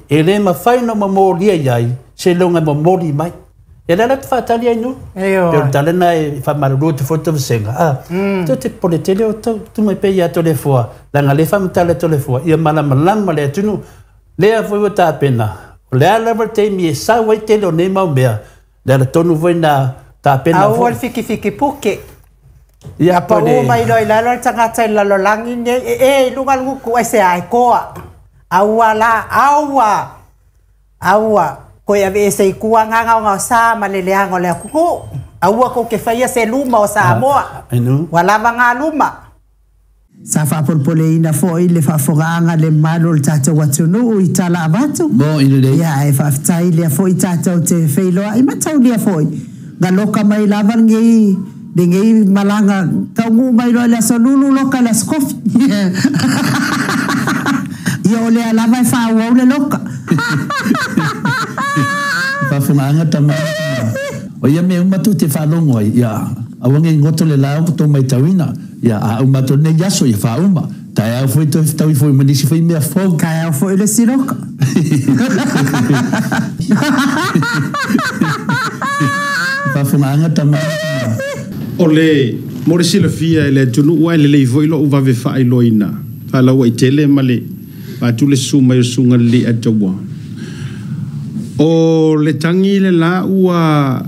e le mawhai no mamoria iai, se longa mamori mai. E la te whātali ai no. Pero talena e whamaruru te whoto visenga. To te pole tele o tau, tu mai pe ia tole fua. Langa le whamatale tole fua. Ia malama le atunu. Lea fwoi o tā pena. Lea level te mi e sa wai tele o ne mau mea. Lea tonu voi na tā pena. Au al fiki puke. Ia pa o mai loi lalo tangata i lalo langi ne. Lunga luku ai se ai koa. Aua la, aua. Ko ia ve se kua nganga sa maleleanga le kuku aua ko ke faia se luma o Samoa wala vanga luma sa fa porpole ina fo ile fa foganga le malo le tata watunu i tala vatu mo ile le ya e fa tai le fo i tata o te feilo ai matau le fo ga loka mai lava ngi dingi malanga taungu mai le solulu loka la skof yo le lava fa wa le loka Whawhunga tama. O ia me umatu te whalongo ai. Ia, awange ngoto le lao to mai tawina. Ia, a umatu ne yaso i whauma. Tai au fwoi to tau i fwoi manisi fwoi mea fwoi. Kai au fwoi le siroka. Whawhunga tama. O le, more sila fia e le tunu ua le fwoi lo uwawe whae loina. Whalau ai tele ma le. Patu le suma i sunga le atawa. O le tangi le la ua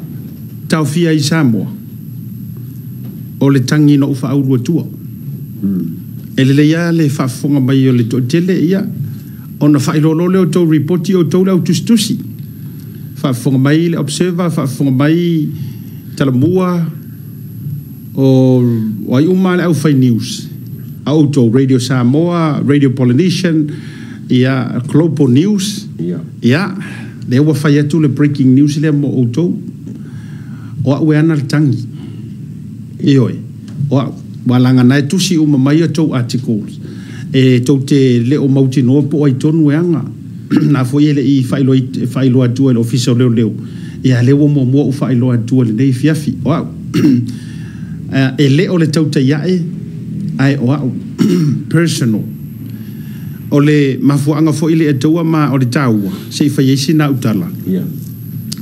tauwhia i Samoa. O le tangi no uwha aurua tua. E le ia le whaafonga mai o le to tele ia. O na whailolo leo tau reporti o tau leo tustusi. Whaafonga mai le observer, whaafonga mai talamua. O ai uma le au whai news. Au tau Radio Samoa, Radio Polynesian, ia Global News. Ia. Le ua whai atu le breaking news le mo outou. O a ue ana le tangi. E oi. O a walanga nai tusi uma mai atou articles. E tau te leo mauti noa po ai tonu e anga. Na fo ele i whailo atua le official leo. E a leo mo mua u whailo atua le nei fiafi. O a e leo le tau te iae. Ai o a personal. O le mafuanga fo ile atua ma o le taua se fa yesi na utala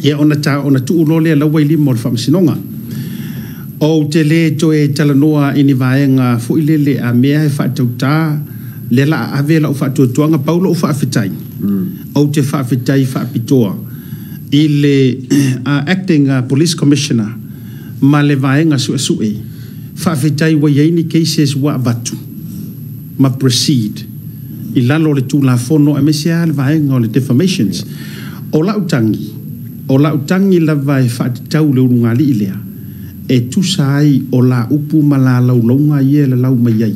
ia ona tu ulole la wai limo le famsinonga o te le to e talanoa ini vaenga fo ile le a mea e fa tauta le la avela o fa tuanga paulo o fa fitai o te fa fitai fa pitoa ile acting police commissioner ma le vaenga su e fa fitai wa yaini cases wa vatu ma proceed I lalo le tu la fono e mesia le vaenga o le defamations. O la utangi la vai whaatitau le urungali ilea. E tu sai o la upu ma la laulonga ie le lau mai ai.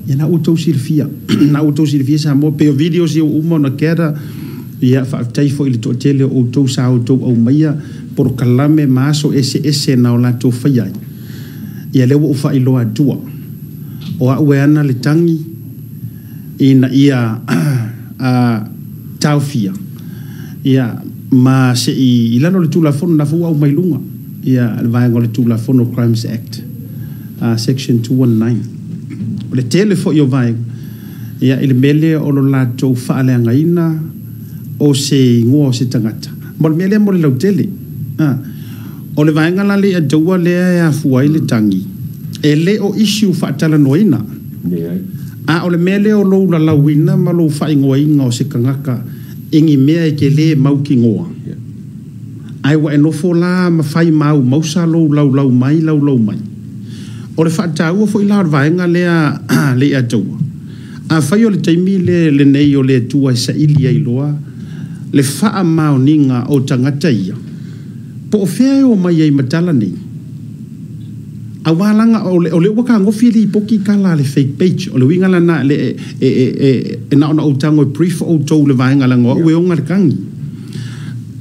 Ia na utau silfia. Na utau silfia sa mo peo videos i o umo na kera. Ia whaatai fo ili to tele o tau sa o tau au maia. Por kalame maaso ese na o la tau whaiai. Ia lewa ufa iloa tua. O a ue ana le tangi. Ina ia taufia ia ma se I lano le tulafono na fua au mai lunga ia vaenga le tulafono Crimes Act section 219 o le tele fo yo vaenga ia ele mele o lo latou faaleanga ina o se ngua o se tangata mo le mele mo le lautele o le vaenga la le atua le a fuai le tangi e le o issue faatala noina o le mele o lou la lauina ma lou whaingoainga o se kangaka ingi mea e ke le mauki ngoa. Ai wa e nofo la ma whai mau mausa lau mai. O le whaataua fo ila vaenga le atua. A whai o le taimi le nei o le atua sa ili ai loa le wha mao ninga o tangata ia. Po o whea o mai ai matala nei. A walanga o le waka ngofi li poki kala le fake page o le winga na le na ona o tango brief o to le vaenga la ngo we onga kangi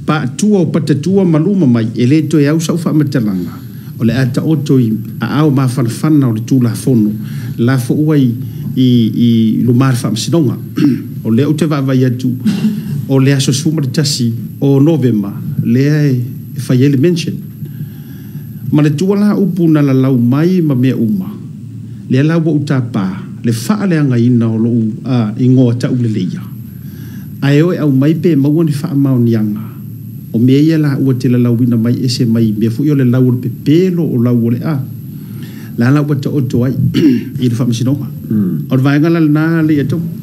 pa tua o patatua maluma mai ele to e au sa fa matalanga o le ata o to a au ma fanfana o le tula fono la fo wai I lo mar fa sinonga o le o te va vai atu o le aso suma tasi o november le fa yele mention ma le tuala upu na la lau mai ma mea uma. Le la wa utapa, le faaleanga ina o lo ingoa ta ule leia. ai o au mai pe mau ni fa mau nianga o me ia la ua te la lauina mai ese mai me fu yo le lau pe pelo o lau le a la la ua to ai i le fa misino o vai ngala na le to